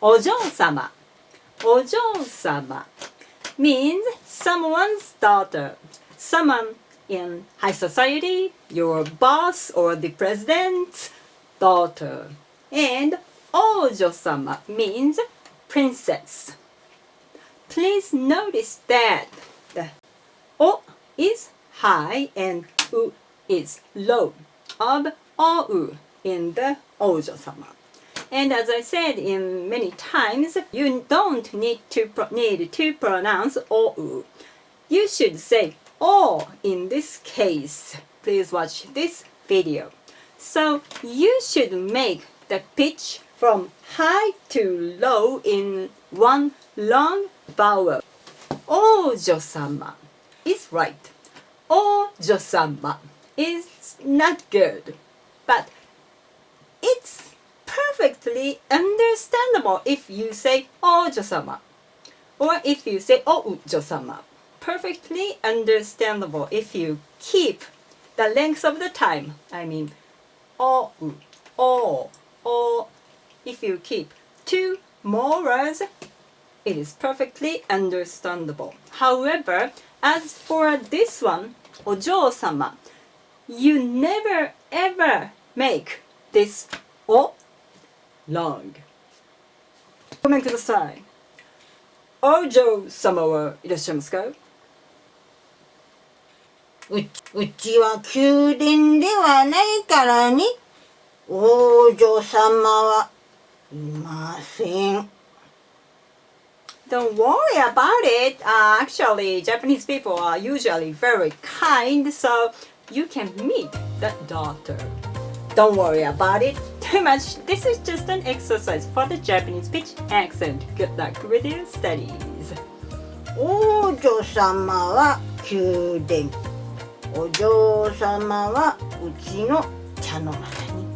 ojyousama. Ojyousama means someone's daughter. Someone in high society, your boss or the president's daughter. And Oujyosama means princess. Please notice that the O is high and U is low of OU in the Oujyosama. And as I said in many times, you don't need to pronounce OU. You should say O in this case. Please watch this video. So you should make the pitch from high to low in one long vowel. Oujyosama is right. Oujyosama is not good. But it's perfectly understandable if you say Oujyosama or if you say Oujyosama. Perfectly understandable if you keep the length of the time. I mean, if you keep two more words, it is perfectly understandable. However, as for this one, お嬢様, you never ever make this O long. ごめんください。お嬢様はいらっしゃいますか？うちは宮殿ではないからね。王女様はいません。Don't worry about it. Actually, Japanese people are usually very kind, so you can meet the daughter. Don't worry about it too much. This is just an exercise for the Japanese pitch accent. Good luck with your studies. 王女様は宮殿。お嬢様はうちの茶の間に。